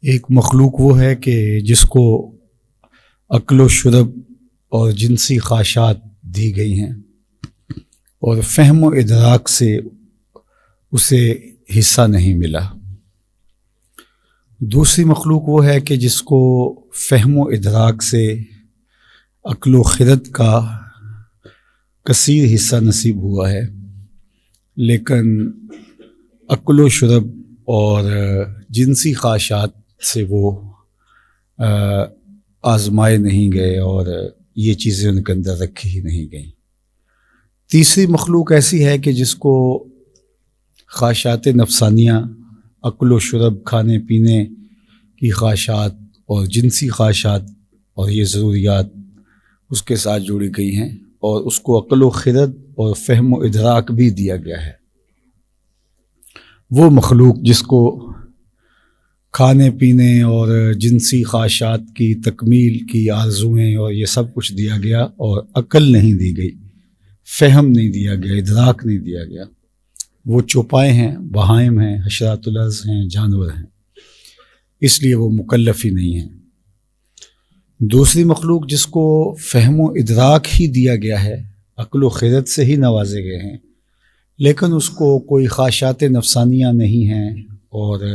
ایک مخلوق وہ ہے کہ جس کو عقل و شرب اور جنسی خواہشات دی گئی ہیں اور فہم و ادراک سے اسے حصہ نہیں ملا۔ دوسری مخلوق وہ ہے کہ جس کو فہم و ادراک سے عقل و خرد کا کثیر حصہ نصیب ہوا ہے، لیکن عقل و شرب اور جنسی خواہشات سے وہ آزمائے نہیں گئے اور یہ چیزیں ان کے اندر رکھی ہی نہیں گئیں۔ تیسری مخلوق ایسی ہے کہ جس کو خواہشات نفسانیہ، عقل و شرب، کھانے پینے کی خواہشات اور جنسی خواہشات اور یہ ضروریات اس کے ساتھ جڑی گئی ہیں، اور اس کو عقل و خرد اور فہم و ادراک بھی دیا گیا ہے۔ وہ مخلوق جس کو کھانے پینے اور جنسی خواہشات کی تکمیل کی آرزوئیں اور یہ سب کچھ دیا گیا اور عقل نہیں دی گئی، فہم نہیں دیا گیا، ادراک نہیں دیا گیا، وہ چوپائے ہیں، بہائم ہیں، حشرات الارض ہیں، جانور ہیں، اس لیے وہ مکلف ہی نہیں ہیں۔ دوسری مخلوق جس کو فہم و ادراک ہی دیا گیا ہے، عقل و خرد سے ہی نوازے گئے ہیں، لیکن اس کو کوئی خواہشات نفسانیہ نہیں ہیں اور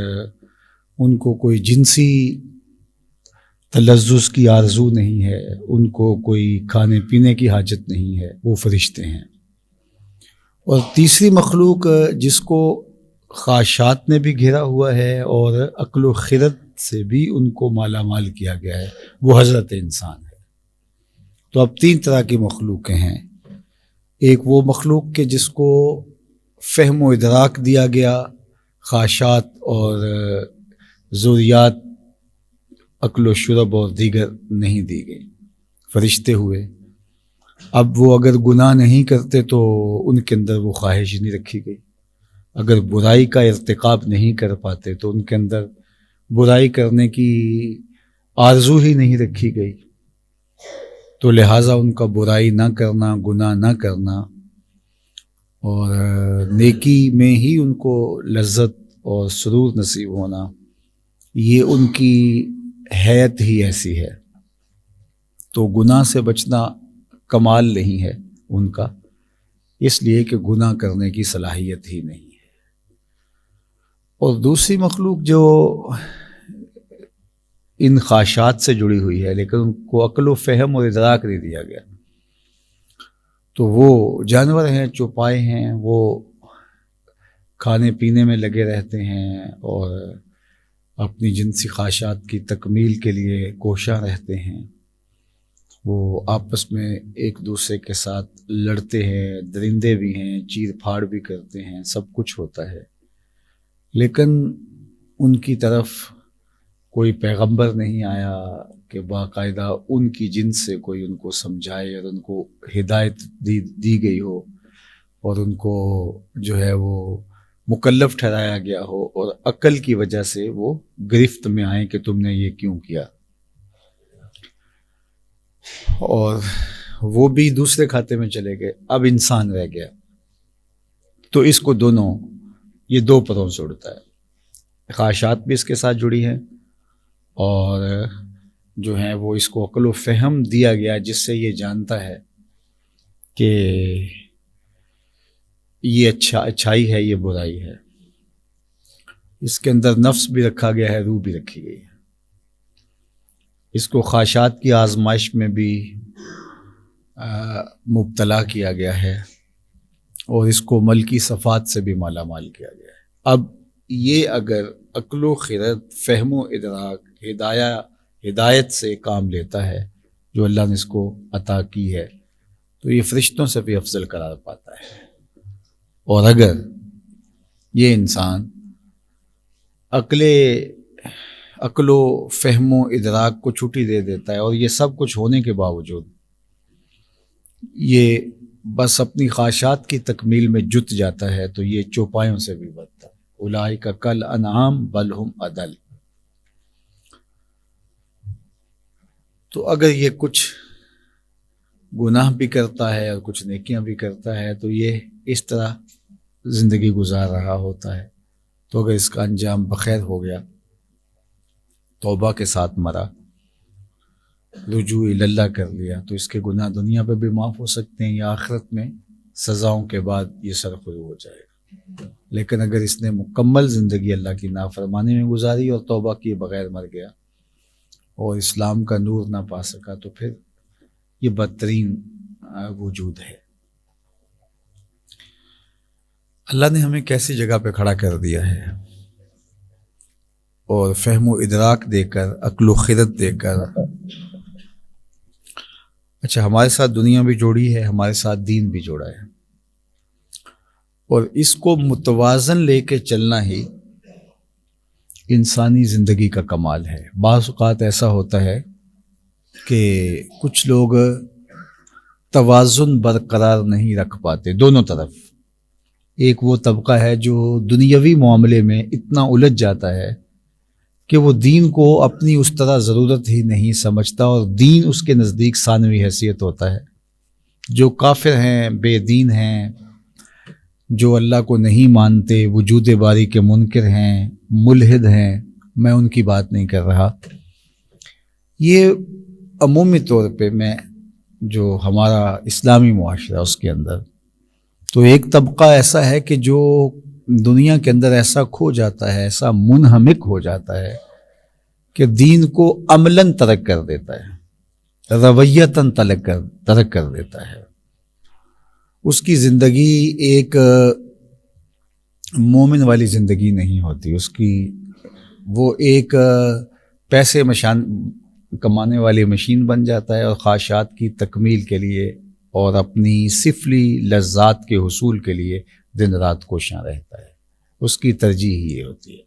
ان کو کوئی جنسی تلذذ کی آرزو نہیں ہے، ان کو کوئی کھانے پینے کی حاجت نہیں ہے، وہ فرشتے ہیں۔ اور تیسری مخلوق جس کو خواہشات نے بھی گھیرا ہوا ہے اور عقل و خرد سے بھی ان کو مالا مال کیا گیا ہے، وہ حضرت انسان ہے۔ تو اب تین طرح کی مخلوقیں ہیں۔ ایک وہ مخلوق کہ جس کو فہم و ادراک دیا گیا، خواہشات اور ضروریات عقل و شرب اور دیگر نہیں دی گئی، فرشتے ہوئے۔ اب وہ اگر گناہ نہیں کرتے تو ان کے اندر وہ خواہش ہی نہیں رکھی گئی، اگر برائی کا ارتکاب نہیں کر پاتے تو ان کے اندر برائی کرنے کی آرزو ہی نہیں رکھی گئی، تو لہٰذا ان کا برائی نہ کرنا، گناہ نہ کرنا اور نیکی میں ہی ان کو لذت اور سرور نصیب ہونا، یہ ان کی حیت ہی ایسی ہے۔ تو گناہ سے بچنا کمال نہیں ہے ان کا، اس لیے کہ گناہ کرنے کی صلاحیت ہی نہیں ہے۔ اور دوسری مخلوق جو ان خواہشات سے جڑی ہوئی ہے لیکن ان کو عقل و فہم اور ادراک نہیں دیا گیا، تو وہ جانور ہیں، چوپائے ہیں، وہ کھانے پینے میں لگے رہتے ہیں اور اپنی جنسی خواہشات کی تکمیل کے لیے کوشاں رہتے ہیں، وہ آپس میں ایک دوسرے کے ساتھ لڑتے ہیں، درندے بھی ہیں، چیر پھاڑ بھی کرتے ہیں، سب کچھ ہوتا ہے، لیکن ان کی طرف کوئی پیغمبر نہیں آیا کہ باقاعدہ ان کی جنس سے کوئی ان کو سمجھائے اور ان کو ہدایت دی گئی ہو اور ان کو جو ہے وہ مکلف ٹھہرایا گیا ہو اور عقل کی وجہ سے وہ گرفت میں آئیں کہ تم نے یہ کیوں کیا، اور وہ بھی دوسرے کھاتے میں چلے گئے، اب انسان رہ گیا۔ تو اس کو دونوں، یہ دو پروں سے اڑتا ہے، خواہشات بھی اس کے ساتھ جڑی ہیں اور جو ہیں وہ اس کو عقل و فہم دیا گیا جس سے یہ جانتا ہے کہ یہ اچھائی ہے، یہ برائی ہے، اس کے اندر نفس بھی رکھا گیا ہے، روح بھی رکھی گئی ہے، اس کو خواہشات کی آزمائش میں بھی مبتلا کیا گیا ہے اور اس کو ملکی صفات سے بھی مالا مال کیا گیا ہے۔ اب یہ اگر عقل و خرد، فہم و ادراک، ہدایت سے کام لیتا ہے جو اللہ نے اس کو عطا کی ہے، تو یہ فرشتوں سے بھی افضل قرار پاتا ہے۔ اور اگر یہ انسان عقل و فہم و ادراک کو چھٹی دے دیتا ہے اور یہ سب کچھ ہونے کے باوجود یہ بس اپنی خواہشات کی تکمیل میں جت جاتا ہے، تو یہ چوپایوں سے بھی بدتر ہے۔ اولئک کالانعام بل ہم اضل۔ تو اگر یہ کچھ گناہ بھی کرتا ہے اور کچھ نیکیاں بھی کرتا ہے تو یہ اس طرح زندگی گزار رہا ہوتا ہے، تو اگر اس کا انجام بخیر ہو گیا توبہ کے ساتھ مرا، رجوع اللہ کر لیا، تو اس کے گناہ دنیا پہ بھی معاف ہو سکتے ہیں یا آخرت میں سزاؤں کے بعد یہ سرخرو ہو جائے گا۔ لیکن اگر اس نے مکمل زندگی اللہ کی نافرمانی میں گزاری اور توبہ کیے بغیر مر گیا اور اسلام کا نور نہ پا سکا، تو پھر یہ بدترین وجود ہے۔ اللہ نے ہمیں کیسی جگہ پہ کھڑا کر دیا ہے، اور فہم و ادراک دے کر، عقل و خرد دے کر، اچھا ہمارے ساتھ دنیا بھی جوڑی ہے، ہمارے ساتھ دین بھی جوڑا ہے، اور اس کو متوازن لے کے چلنا ہی انسانی زندگی کا کمال ہے۔ بعض اوقات ایسا ہوتا ہے کہ کچھ لوگ توازن برقرار نہیں رکھ پاتے دونوں طرف۔ ایک وہ طبقہ ہے جو دنیاوی معاملے میں اتنا الجھ جاتا ہے کہ وہ دین کو اپنی اس طرح ضرورت ہی نہیں سمجھتا، اور دین اس کے نزدیک ثانوی حیثیت ہوتا ہے۔ جو کافر ہیں، بے دین ہیں، جو اللہ کو نہیں مانتے، وجود باری کے منکر ہیں، ملحد ہیں، میں ان کی بات نہیں کر رہا۔ یہ عمومی طور پہ میں جو ہمارا اسلامی معاشرہ اس کے اندر، تو ایک طبقہ ایسا ہے کہ جو دنیا کے اندر ایسا کھو جاتا ہے، ایسا منہمک ہو جاتا ہے کہ دین کو عملاً ترک کر دیتا ہے، رویتاً ترک کر دیتا ہے۔ اس کی زندگی ایک مومن والی زندگی نہیں ہوتی، اس کی وہ ایک پیسے کمانے والی مشین بن جاتا ہے، اور خواہشات کی تکمیل کے لیے اور اپنی سفلی لذات کے حصول کے لیے دن رات کوشاں رہتا ہے۔ اس کی ترجیح یہ ہوتی ہے۔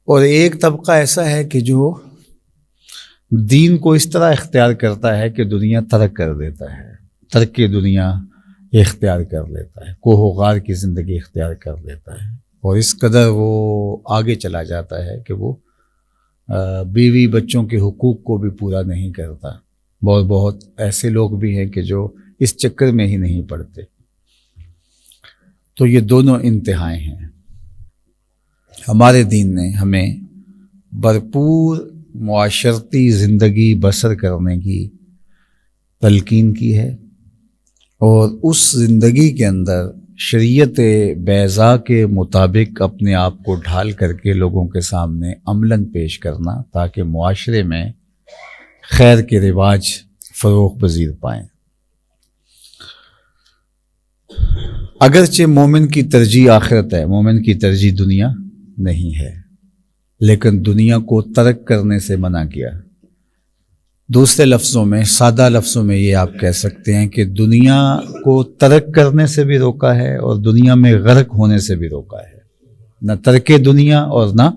اور ایک طبقہ ایسا ہے کہ جو دین کو اس طرح اختیار کرتا ہے کہ دنیا ترک کر دیتا ہے، ترک دنیا اختیار کر لیتا ہے، کوہ و غار کی زندگی اختیار کر لیتا ہے، اور اس قدر وہ آگے چلا جاتا ہے کہ وہ بیوی بچوں کے حقوق کو بھی پورا نہیں کرتا۔ بہت ایسے لوگ بھی ہیں کہ جو اس چکر میں ہی نہیں پڑتے۔ تو یہ دونوں انتہائیں ہیں۔ ہمارے دین نے ہمیں بھرپور معاشرتی زندگی بسر کرنے کی تلقین کی ہے، اور اس زندگی کے اندر شریعت بیضاء کے مطابق اپنے آپ کو ڈھال کر کے لوگوں کے سامنے عملاً پیش کرنا، تاکہ معاشرے میں خیر کے رواج فروغ پذیر پائیں۔ اگرچہ مومن کی ترجیح آخرت ہے، مومن کی ترجیح دنیا نہیں ہے، لیکن دنیا کو ترک کرنے سے منع کیا۔ دوسرے لفظوں میں، سادہ لفظوں میں یہ آپ کہہ سکتے ہیں کہ دنیا کو ترک کرنے سے بھی روکا ہے اور دنیا میں غرق ہونے سے بھی روکا ہے۔ نہ ترک دنیا اور نہ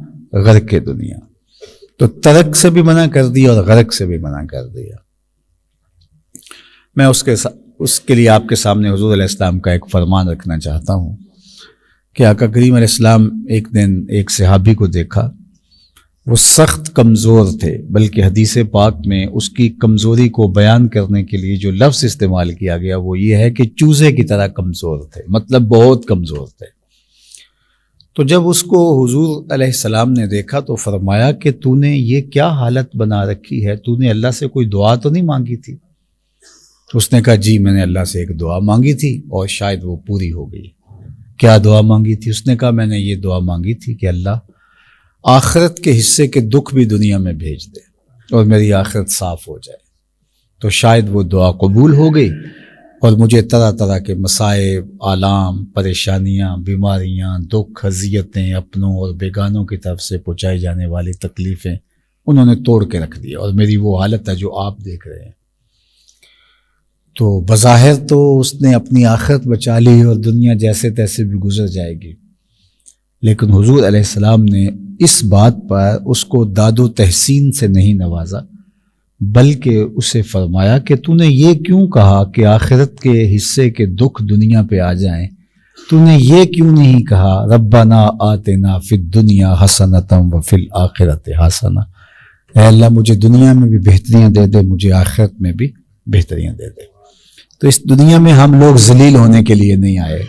غرق دنیا، تو ترک سے بھی منع کر دیا اور غرق سے بھی منع کر دیا۔ میں اس کے لیے آپ کے سامنے حضور علیہ السلام کا ایک فرمان رکھنا چاہتا ہوں کہ آقا کریم علیہ السلام ایک دن ایک صحابی کو دیکھا، وہ سخت کمزور تھے، بلکہ حدیث پاک میں اس کی کمزوری کو بیان کرنے کے لیے جو لفظ استعمال کیا گیا وہ یہ ہے کہ چوزے کی طرح کمزور تھے، مطلب بہت کمزور تھے۔ تو جب اس کو حضور علیہ السلام نے دیکھا تو فرمایا کہ تو نے یہ کیا حالت بنا رکھی ہے، تو نے اللہ سے کوئی دعا تو نہیں مانگی تھی؟ اس نے کہا جی میں نے اللہ سے ایک دعا مانگی تھی اور شاید وہ پوری ہو گئی۔ کیا دعا مانگی تھی؟ اس نے کہا میں نے یہ دعا مانگی تھی کہ اللہ آخرت کے حصے کے دکھ بھی دنیا میں بھیج دے اور میری آخرت صاف ہو جائے۔ تو شاید وہ دعا قبول ہو گئی اور مجھے طرح طرح کے مصائب، آلام، پریشانیاں، بیماریاں، دکھ، اذیتیں، اپنوں اور بیگانوں کی طرف سے پہنچائی جانے والی تکلیفیں انہوں نے توڑ کے رکھ دیا، اور میری وہ حالت ہے جو آپ دیکھ رہے ہیں۔ تو بظاہر تو اس نے اپنی آخرت بچا لی اور دنیا جیسے تیسے بھی گزر جائے گی، لیکن حضور علیہ السلام نے اس بات پر اس کو داد و تحسین سے نہیں نوازا، بلکہ اسے فرمایا کہ تو نے یہ کیوں کہا کہ آخرت کے حصے کے دکھ دنیا پہ آ جائیں؟ تو نے یہ کیوں نہیں کہا ربنا آتنا فی الدنیا حسنۃ وفی الآخرۃ حسنہ، اے اللہ مجھے دنیا میں بھی بہتریاں دے دے، مجھے آخرت میں بھی بہتریاں دے دے۔ تو اس دنیا میں ہم لوگ ذلیل ہونے کے لیے نہیں آئے،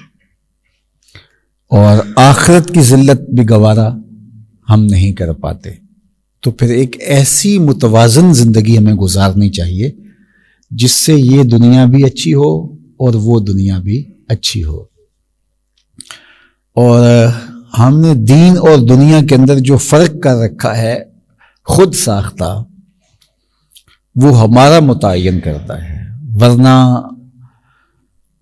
اور آخرت کی ذلت بھی گوارا ہم نہیں کر پاتے۔ تو پھر ایک ایسی متوازن زندگی ہمیں گزارنی چاہیے جس سے یہ دنیا بھی اچھی ہو اور وہ دنیا بھی اچھی ہو. اور ہم نے دین اور دنیا کے اندر جو فرق کر رکھا ہے خود ساختہ، وہ ہمارا متعین کرتا ہے. ورنہ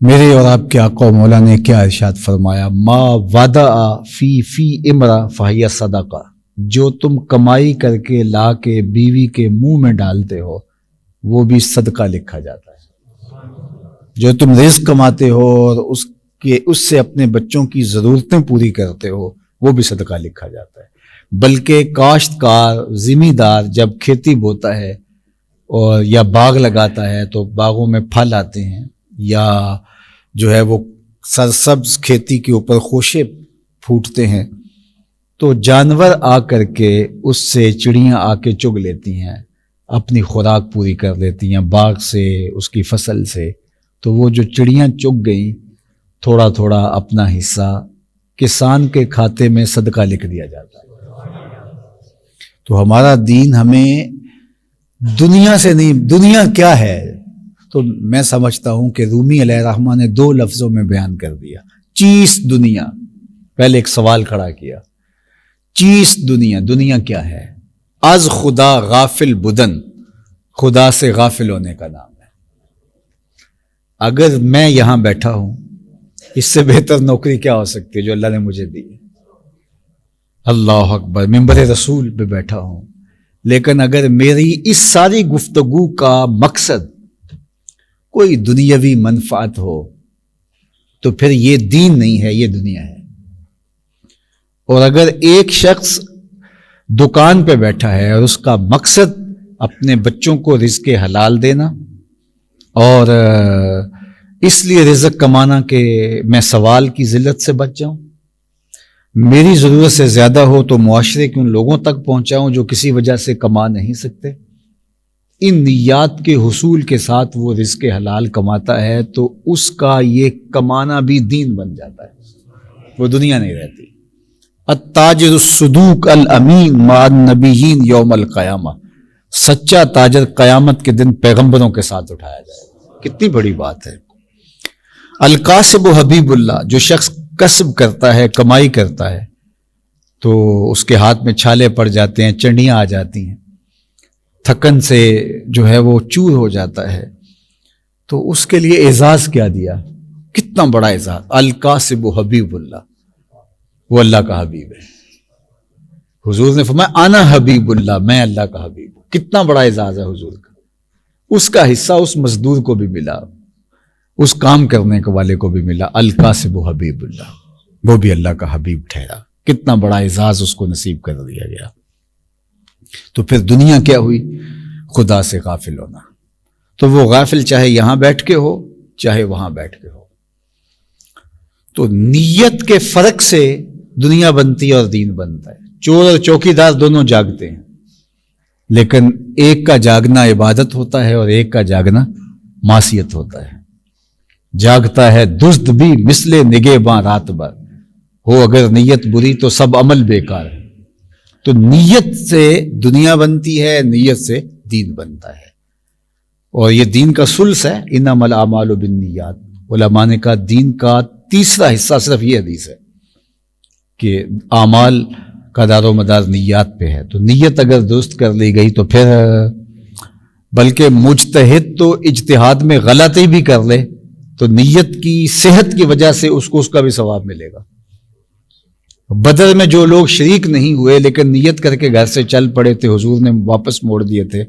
میرے اور آپ کے آقا و مولا نے کیا ارشاد فرمایا، ما وضع فی امرا فہی صدقہ، جو تم کمائی کر کے لا کے بیوی کے منہ میں ڈالتے ہو وہ بھی صدقہ لکھا جاتا ہے. جو تم رزق کماتے ہو اور اس سے اپنے بچوں کی ضرورتیں پوری کرتے ہو وہ بھی صدقہ لکھا جاتا ہے. بلکہ کاشتکار زمیندار جب کھیتی بوتا ہے اور یا باغ لگاتا ہے تو باغوں میں پھل آتے ہیں، یا جو ہے وہ سرسبز کھیتی کے اوپر خوشے پھوٹتے ہیں، تو جانور آ کر کے اس سے، چڑیاں آ کے چگ لیتی ہیں، اپنی خوراک پوری کر لیتی ہیں باغ سے، اس کی فصل سے. تو وہ جو چڑیاں چگ گئیں، تھوڑا تھوڑا اپنا حصہ کسان کے کھاتے میں صدقہ لکھ دیا جاتا ہے. تو ہمارا دین ہمیں دنیا سے نہیں، دنیا کیا ہے تو میں سمجھتا ہوں کہ رومی علیہ الرحمہ نے 2 لفظوں میں بیان کر دیا. چیز دنیا. پہلے ایک سوال کھڑا کیا، چیز دنیا، دنیا کیا ہے؟ از خدا غافل بدن، خدا سے غافل ہونے کا نام ہے. اگر میں یہاں بیٹھا ہوں، اس سے بہتر نوکری کیا ہو سکتی ہے جو اللہ نے مجھے دی؟ اللہ اکبر، منبر رسول پہ بیٹھا ہوں، لیکن اگر میری اس ساری گفتگو کا مقصد کوئی دنیاوی منفعت ہو تو پھر یہ دین نہیں ہے، یہ دنیا ہے. اور اگر ایک شخص دکان پہ بیٹھا ہے اور اس کا مقصد اپنے بچوں کو رزق حلال دینا اور اس لیے رزق کمانا کہ میں سوال کی ذلت سے بچ جاؤں، میری ضرورت سے زیادہ ہو تو معاشرے کے ان لوگوں تک پہنچاؤں جو کسی وجہ سے کما نہیں سکتے، ان نیات کے حصول کے ساتھ وہ رزق حلال کماتا ہے تو اس کا یہ کمانا بھی دین بن جاتا ہے، وہ دنیا نہیں رہتی. التاجر الصدوق الامین مع النبیین یوم القیامہ، سچا تاجر قیامت کے دن پیغمبروں کے ساتھ اٹھایا جائے. کتنی بڑی بات ہے. القاسب و حبیب اللہ، جو شخص کسب کرتا ہے، کمائی کرتا ہے، تو اس کے ہاتھ میں چھالے پڑ جاتے ہیں، چنڈیاں آ جاتی ہیں، تھکن سے جو ہے وہ چور ہو جاتا ہے، تو اس کے لیے اعزاز کیا دیا، کتنا بڑا اعزاز. القاسب و حبیب اللہ، وہ اللہ کا حبیب ہے. حضور نے فرمایا انا حبیب اللہ، میں اللہ کا حبیب ہوں. کتنا بڑا اعزاز ہے حضور کا. اس کا حصہ اس مزدور کو بھی ملا، اس کام کرنے کے والے کو بھی ملا. القاسب و حبیب اللہ، وہ بھی اللہ کا حبیب ٹھہرا. کتنا بڑا اعزاز اس کو نصیب کر دیا گیا. تو پھر دنیا کیا ہوئی؟ خدا سے غافل ہونا. تو وہ غافل چاہے یہاں بیٹھ کے ہو چاہے وہاں بیٹھ کے ہو. تو نیت کے فرق سے دنیا بنتی ہے اور دین بنتا ہے. چور اور چوکیدار دونوں جاگتے ہیں، لیکن ایک کا جاگنا عبادت ہوتا ہے اور ایک کا جاگنا معصیت ہوتا ہے. جاگتا ہے دزد بھی مثل نگہباں رات بھر، ہو اگر نیت بری تو سب عمل بیکار ہے. تو نیت سے دنیا بنتی ہے، نیت سے دین بنتا ہے. اور یہ دین کا ثلث ہے، انما الاعمال بالنیات. علماء نے کہا دین کا تیسرا حصہ صرف یہ حدیث ہے کہ اعمال کا دار و مدار نیات پہ ہے. تو نیت اگر درست کر لی گئی تو پھر بلکہ مجتہد تو اجتہاد میں غلطی بھی کر لے تو نیت کی صحت کی وجہ سے اس کو اس کا بھی ثواب ملے گا. بدر میں جو لوگ شریک نہیں ہوئے لیکن نیت کر کے گھر سے چل پڑے تھے، حضور نے واپس موڑ دیے تھے،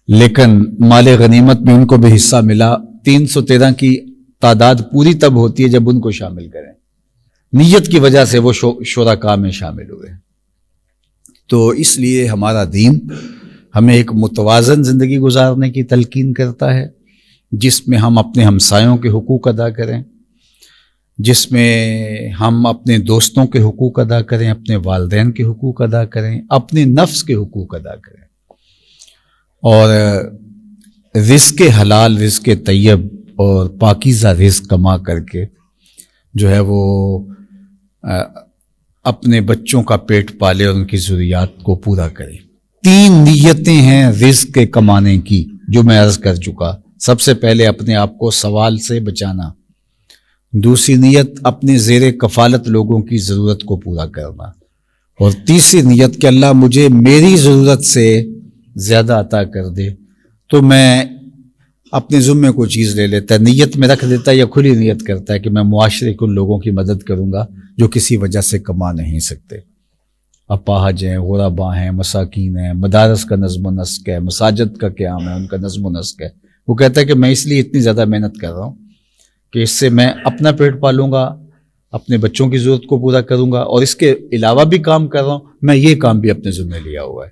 لیکن مال غنیمت میں ان کو بھی حصہ ملا. 313 کی تعداد پوری تب ہوتی ہے جب ان کو شامل کریں. نیت کی وجہ سے وہ شرکاء میں شامل ہوئے. تو اس لیے ہمارا دین ہمیں ایک متوازن زندگی گزارنے کی تلقین کرتا ہے، جس میں ہم اپنے ہمسایوں کے حقوق ادا کریں، جس میں ہم اپنے دوستوں کے حقوق ادا کریں، اپنے والدین کے حقوق ادا کریں، اپنے نفس کے حقوق ادا کریں، اور رزق حلال، رزق طیب اور پاکیزہ رزق کما کر کے جو ہے وہ اپنے بچوں کا پیٹ پالے اور ان کی ضروریات کو پورا کرے. 3 نیتیں ہیں رزق کے کمانے کی جو میں عرض کر چکا. سب سے پہلے اپنے آپ کو سوال سے بچانا. دوسری نیت اپنے زیر کفالت لوگوں کی ضرورت کو پورا کرنا. اور تیسری نیت کہ اللہ مجھے میری ضرورت سے زیادہ عطا کر دے. تو میں اپنے ذمے کوئی چیز لے لیتا ہے, نیت میں رکھ دیتا ہے یا کھلی نیت کرتا ہے کہ میں معاشرے کے ان لوگوں کی مدد کروں گا جو کسی وجہ سے کما نہیں سکتے. اپاہج ہیں, غربا ہیں, مساکین ہیں, مدارس کا نظم و نسق ہے, مساجد کا قیام ہے, ان کا نظم و نسق ہے. وہ کہتا ہے کہ میں اس لیے اتنی زیادہ محنت کر رہا ہوں کہ اس سے میں اپنا پیٹ پالوں گا, اپنے بچوں کی ضرورت کو پورا کروں گا, اور اس کے علاوہ بھی کام کر رہا ہوں, میں یہ کام بھی اپنے ذمہ لیا ہوا ہے.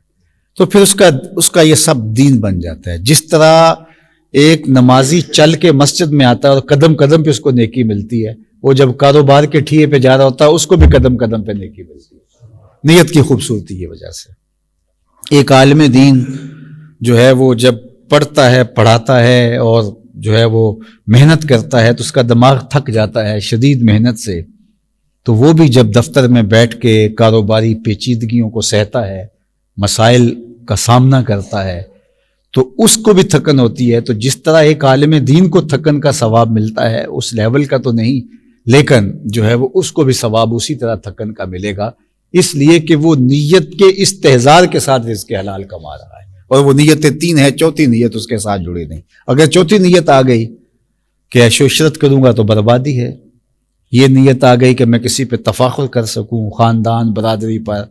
تو پھر اس کا یہ سب دین بن جاتا ہے. جس طرح ایک نمازی چل کے مسجد میں آتا ہے اور قدم قدم پہ اس کو نیکی ملتی ہے, وہ جب کاروبار کے ٹھیے پہ جا رہا ہوتا ہے اس کو بھی قدم قدم پہ نیکی ملتی ہے. نیت کی خوبصورتی کی وجہ سے. ایک عالم دین جو ہے وہ جب پڑھتا ہے, پڑھاتا ہے اور جو ہے وہ محنت کرتا ہے تو اس کا دماغ تھک جاتا ہے شدید محنت سے. تو وہ بھی جب دفتر میں بیٹھ کے کاروباری پیچیدگیوں کو سہتا ہے, مسائل کا سامنا کرتا ہے, تو اس کو بھی تھکن ہوتی ہے. تو جس طرح ایک عالم دین کو تھکن کا ثواب ملتا ہے, اس لیول کا تو نہیں, لیکن جو ہے وہ اس کو بھی ثواب اسی طرح تھکن کا ملے گا, اس لیے کہ وہ نیت کے استحضار کے ساتھ رزق حلال کما رہا ہے. اور وہ نیتیں 3 ہیں, چوتھی نیت اس کے ساتھ جڑی نہیں. اگر چوتھی نیت آ گئی کہ عیش و عشرت کروں گا تو بربادی ہے. یہ نیت آ گئی کہ میں کسی پہ تفاخر کر سکوں, خاندان برادری پر,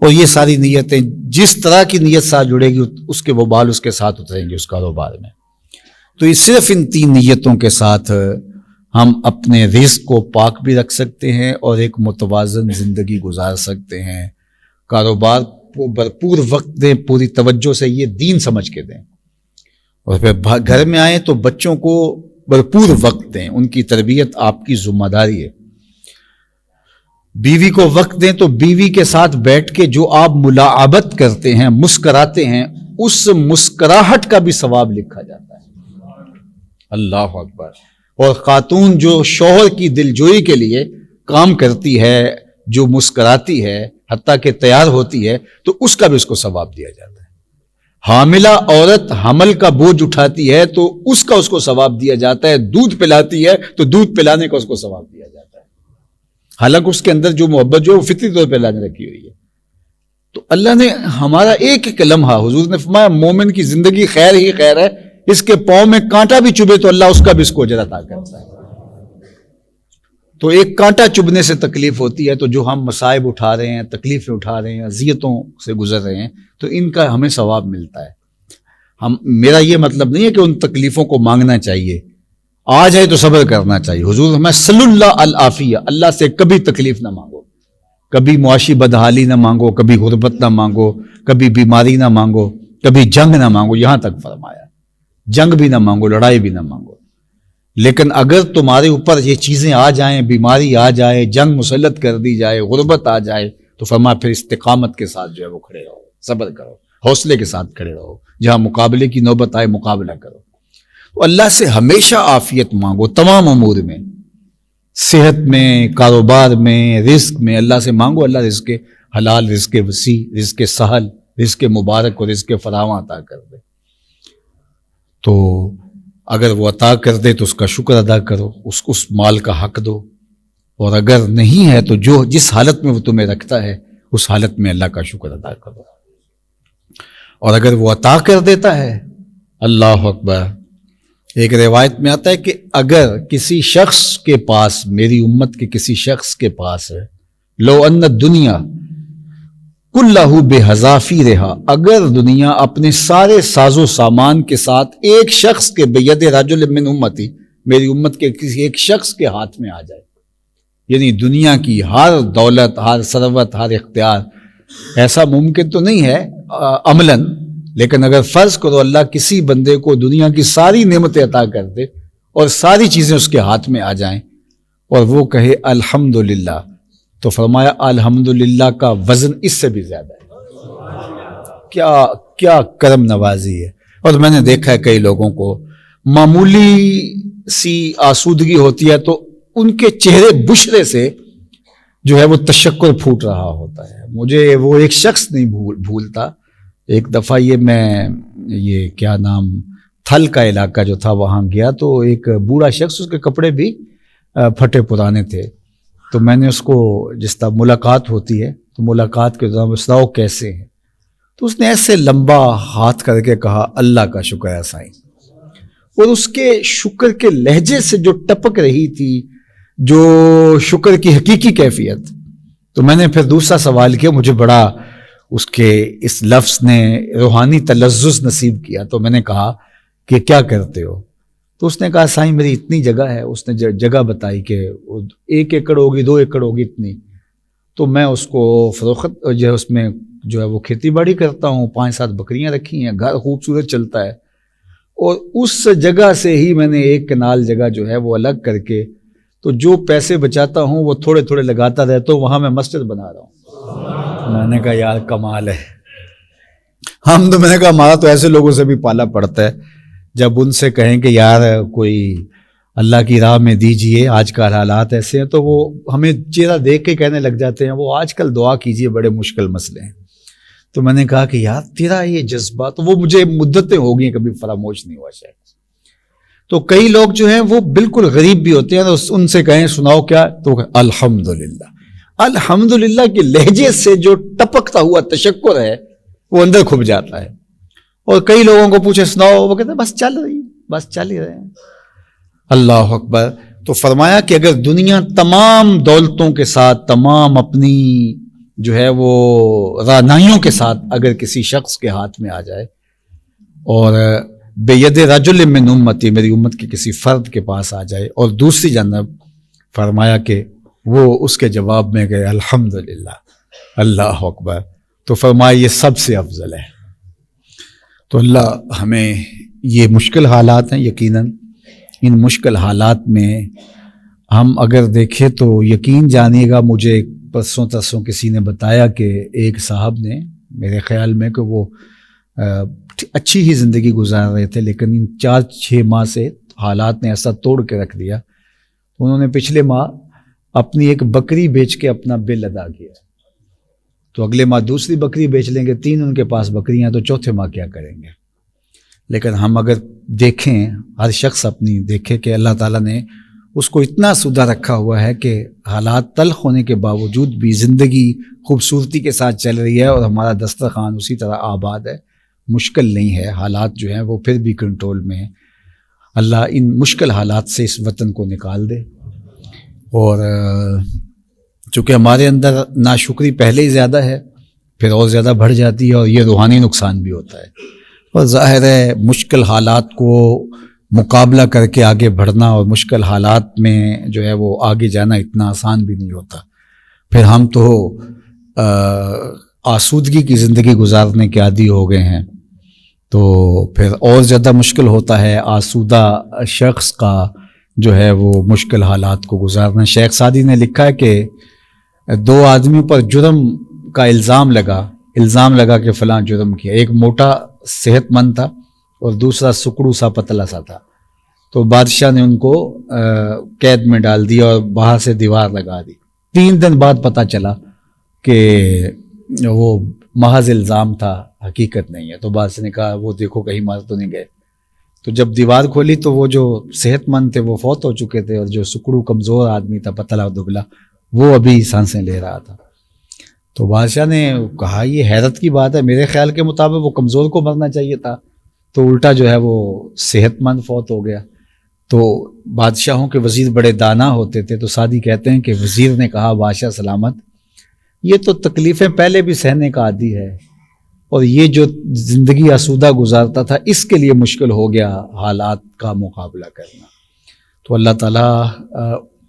اور یہ ساری نیتیں جس طرح کی نیت ساتھ جڑے گی اس کے وبال اس کے ساتھ اتریں گے اس کاروبار میں. تو یہ صرف ان 3 نیتوں کے ساتھ ہم اپنے رزق کو پاک بھی رکھ سکتے ہیں اور ایک متوازن زندگی گزار سکتے ہیں. کاروبار کو بھرپور وقت دیں, پوری توجہ سے, یہ دین سمجھ کے دیں. اور پھر گھر میں آئیں تو بچوں کو بھرپور وقت دیں, ان کی تربیت آپ کی ذمہ داری ہے. بیوی کو وقت دیں تو بیوی کے ساتھ بیٹھ کے جو آپ ملاعبت کرتے ہیں, مسکراتے ہیں, اس مسکراہٹ کا بھی ثواب لکھا جاتا ہے. اللہ اکبر. اور خاتون جو شوہر کی دلجوئی کے لیے کام کرتی ہے, جو مسکراتی ہے, حتیٰ کہ تیار ہوتی ہے, تو اس کا بھی اس کو ثواب دیا جاتا ہے. حاملہ عورت حمل کا بوجھ اٹھاتی ہے تو اس کا اس کو ثواب دیا جاتا ہے. دودھ پلاتی ہے تو دودھ پلانے کا اس کو ثواب دیا جاتا ہے, حالانکہ اس کے اندر جو محبت جو ہے وہ فطری طور پہ اللہ نے رکھی ہوئی ہے. تو اللہ نے ہمارا ایک ایک لمحہ, حضور نے فرمایا مومن کی زندگی خیر ہی خیر ہے, اس کے پاؤں میں کانٹا بھی چبھے تو اللہ اس کا بھی اس کو اجر عطا کرتا ہے. تو ایک کانٹا چبھنے سے تکلیف ہوتی ہے, تو جو ہم مصائب اٹھا رہے ہیں, تکلیفیں اٹھا رہے ہیں, اذیتوں سے گزر رہے ہیں, تو ان کا ہمیں ثواب ملتا ہے. میرا یہ مطلب نہیں ہے کہ ان تکلیفوں کو مانگنا چاہیے, آ جائے تو صبر کرنا چاہیے. حضور ہمیں صلی اللہ العافیہ, اللہ سے کبھی تکلیف نہ مانگو, کبھی معاشی بدحالی نہ مانگو, کبھی غربت نہ مانگو, کبھی بیماری نہ مانگو, کبھی جنگ نہ مانگو. یہاں تک فرمایا, جنگ بھی نہ مانگو, لڑائی بھی نہ مانگو. لیکن اگر تمہارے اوپر یہ چیزیں آ جائیں, بیماری آ جائے, جنگ مسلط کر دی جائے, غربت آ جائے, تو فرمایا پھر استقامت کے ساتھ جو ہے وہ کھڑے رہو, صبر کرو, حوصلے کے ساتھ کھڑے رہو. جہاں مقابلے کی نوبت آئے مقابلہ کرو. تو اللہ سے ہمیشہ عافیت مانگو تمام امور میں, صحت میں, کاروبار میں, رزق میں. اللہ سے مانگو, اللہ رزق حلال, رزق وسیع, رزق سہل, رزق مبارک اور رزق فراواں عطا کر دے. تو اگر وہ عطا کر دے تو اس کا شکر ادا کرو, اس مال کا حق دو. اور اگر نہیں ہے تو جس حالت میں وہ تمہیں رکھتا ہے اس حالت میں اللہ کا شکر ادا کرو. اور اگر وہ عطا کر دیتا ہے, اللہ اکبر. ایک روایت میں آتا ہے کہ اگر کسی شخص کے پاس, میری امت کے کسی شخص کے پاس ہے, لو ان الدنیا کلہ بحذافی رہا, اگر دنیا اپنے سارے ساز و سامان کے ساتھ ایک شخص کے بید رجل من امتی, میری امت کے کسی ایک شخص کے ہاتھ میں آ جائے, یعنی دنیا کی ہر دولت, ہر ثروت, ہر اختیار, ایسا ممکن تو نہیں ہے عملاً, لیکن اگر فرض کرو اللہ کسی بندے کو دنیا کی ساری نعمتیں عطا کر دے اور ساری چیزیں اس کے ہاتھ میں آ جائیں اور وہ کہے الحمدللہ, تو فرمایا الحمدللہ کا وزن اس سے بھی زیادہ ہے. کیا کرم نوازی ہے. اور میں نے دیکھا ہے کئی لوگوں کو معمولی سی آسودگی ہوتی ہے تو ان کے چہرے بشرے سے جو ہے وہ تشکر پھوٹ رہا ہوتا ہے. مجھے وہ ایک شخص نہیں بھولتا, ایک دفعہ یہ کیا نام تھل کا علاقہ جو تھا وہاں گیا تو ایک بوڑھا شخص، اس کے کپڑے بھی پھٹے پرانے تھے، تو میں نے اس کو جس طرح ملاقات ہوتی ہے تو ملاقات کے دوران سناؤ کیسے ہیں، تو اس نے ایسے لمبا ہاتھ کر کے کہا اللہ کا شکر ہے سائیں، اور اس کے شکر کے لہجے سے جو ٹپک رہی تھی جو شکر کی حقیقی کیفیت، تو میں نے پھر دوسرا سوال کیا، مجھے بڑا اس کے اس لفظ نے روحانی تلذذ نصیب کیا، تو میں نے کہا کہ کیا کرتے ہو، تو اس نے کہا سائیں میری اتنی جگہ ہے، اس نے جگہ بتائی کہ 1 ایکڑ ہوگی 2 ایکڑ ہوگی اتنی، تو میں اس کو فروخت جو ہے اس میں جو ہے وہ کھیتی باڑی کرتا ہوں، 5-7 بکریاں رکھی ہیں، گھر خوبصورت چلتا ہے، اور اس جگہ سے ہی میں نے 1 کنال جگہ جو ہے وہ الگ کر کے تو جو پیسے بچاتا ہوں وہ تھوڑے تھوڑے لگاتا رہتا ہوں، وہاں میں مسجد بنا رہا ہوں۔ میں نے کہا یار کمال ہے، میں نے کہا ہمارا تو ایسے لوگوں سے بھی پالا پڑتا ہے، جب ان سے کہیں کہ یار کوئی اللہ کی راہ میں دیجئے، آج کل حالات ایسے ہیں، تو وہ ہمیں چہرہ دیکھ کے کہنے لگ جاتے ہیں وہ آج کل دعا کیجئے بڑے مشکل مسئلے ہیں۔ تو میں نے کہا کہ یار تیرا یہ جذبہ، تو وہ مجھے مدتیں ہو گئی کبھی فراموش نہیں ہوا شاید۔ تو کئی لوگ جو ہیں وہ بالکل غریب بھی ہوتے ہیں، ان سے کہیں سناؤ کیا، تو الحمدللہ، الحمدللہ کے لہجے سے جو ٹپکتا ہوا تشکر ہے وہ اندر کھپ جاتا ہے۔ اور کئی لوگوں کو پوچھے سناؤ، وہ کہتے ہیں بس چل رہی، بس چل ہی رہے ہیں۔ اللہ اکبر۔ تو فرمایا کہ اگر دنیا تمام دولتوں کے ساتھ، تمام اپنی جو ہے وہ رعنائیوں کے ساتھ اگر کسی شخص کے ہاتھ میں آ جائے، اور بید رجل من امتی، میری امت کے کسی فرد کے پاس آ جائے، اور دوسری جانب فرمایا کہ وہ اس کے جواب میں کہ الحمدللہ، اللہ اکبر، تو فرمایا یہ سب سے افضل ہے۔ تو اللہ ہمیں، یہ مشکل حالات ہیں، یقیناً ان مشکل حالات میں ہم اگر دیکھیں تو یقین جانیے گا، مجھے پرسوں ترسوں کسی نے بتایا کہ ایک صاحب نے، میرے خیال میں کہ وہ اچھی ہی زندگی گزار رہے تھے، لیکن ان 4-6 ماہ سے حالات نے ایسا توڑ کے رکھ دیا، انہوں نے پچھلے ماہ اپنی ایک بکری بیچ کے اپنا بل ادا کیا، تو اگلے ماہ دوسری بکری بیچ لیں گے، 3 ان کے پاس بکریاں، تو چوتھے ماہ کیا کریں گے؟ لیکن ہم اگر دیکھیں، ہر شخص اپنی دیکھے کہ اللہ تعالیٰ نے اس کو اتنا سودہ رکھا ہوا ہے کہ حالات تلخ ہونے کے باوجود بھی زندگی خوبصورتی کے ساتھ چل رہی ہے، اور ہمارا دسترخوان اسی طرح آباد ہے، مشکل نہیں ہے، حالات جو ہیں وہ پھر بھی کنٹرول میں ہیں۔ اللہ ان مشکل حالات سے اس وطن کو نکال دے، اور چونکہ ہمارے اندر ناشکری پہلے ہی زیادہ ہے، پھر اور زیادہ بڑھ جاتی ہے، اور یہ روحانی نقصان بھی ہوتا ہے، اور ظاہر ہے مشکل حالات کو مقابلہ کر کے آگے بڑھنا اور مشکل حالات میں جو ہے وہ آگے جانا اتنا آسان بھی نہیں ہوتا۔ پھر ہم تو آسودگی کی زندگی گزارنے کے عادی ہو گئے ہیں، تو پھر اور زیادہ مشکل ہوتا ہے آسودہ شخص کا جو ہے وہ مشکل حالات کو گزارنا۔ شیخ سعدی نے لکھا ہے کہ 2 آدمیوں پر جرم کا الزام لگا کہ فلاں جرم کیا، ایک موٹا صحت مند تھا اور دوسرا سکڑو سا پتلا سا تھا، تو بادشاہ نے ان کو قید میں ڈال دیا اور باہر سے دیوار لگا دی۔ 3 دن بعد پتہ چلا کہ وہ محض الزام تھا، حقیقت نہیں ہے، تو بادشاہ نے کہا وہ دیکھو کہیں مار تو نہیں گئے، تو جب دیوار کھولی تو وہ جو صحت مند تھے وہ فوت ہو چکے تھے، اور جو سکڑو کمزور آدمی تھا، پتلا اور دبلا، وہ ابھی سانسیں لے رہا تھا۔ تو بادشاہ نے کہا یہ حیرت کی بات ہے، میرے خیال کے مطابق وہ کمزور کو مرنا چاہیے تھا، تو الٹا جو ہے وہ صحت مند فوت ہو گیا۔ تو بادشاہوں کے وزیر بڑے دانا ہوتے تھے، تو سعدی کہتے ہیں کہ وزیر نے کہا بادشاہ سلامت، یہ تو تکلیفیں پہلے بھی سہنے کا عادی ہے، اور یہ جو زندگی آسودہ گزارتا تھا اس کے لیے مشکل ہو گیا حالات کا مقابلہ کرنا۔ تو اللہ تعالیٰ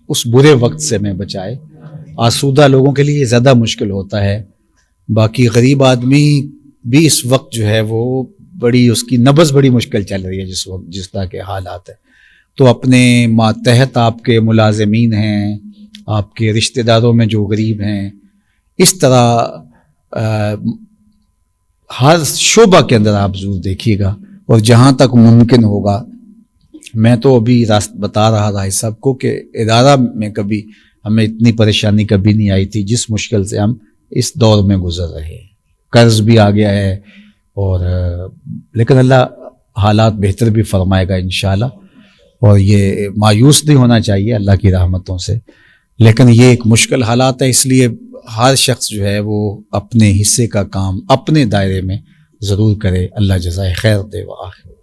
اس برے وقت سے میں بچائے۔ آسودہ لوگوں کے لیے زیادہ مشکل ہوتا ہے، باقی غریب آدمی بھی اس وقت جو ہے وہ بڑی، اس کی نبض بڑی مشکل چل رہی ہے جس طرح کے حالات ہیں، تو اپنے ماتحت آپ کے ملازمین ہیں، آپ کے رشتہ داروں میں جو غریب ہیں، اس طرح ہر شعبہ کے اندر آپ ضرور دیکھیے گا، اور جہاں تک ممکن ہوگا، میں تو ابھی بتا رہا تھا سب کو کہ ادارہ میں کبھی ہمیں اتنی پریشانی کبھی نہیں آئی تھی جس مشکل سے ہم اس دور میں گزر رہے ہیں۔ قرض بھی آ گیا ہے، اور لیکن اللہ حالات بہتر بھی فرمائے گا انشاءاللہ، اور یہ مایوس نہیں ہونا چاہیے اللہ کی رحمتوں سے، لیکن یہ ایک مشکل حالات ہے، اس لیے ہر شخص جو ہے وہ اپنے حصے کا کام اپنے دائرے میں ضرور کرے۔ اللہ جزائے خیر دے وآخر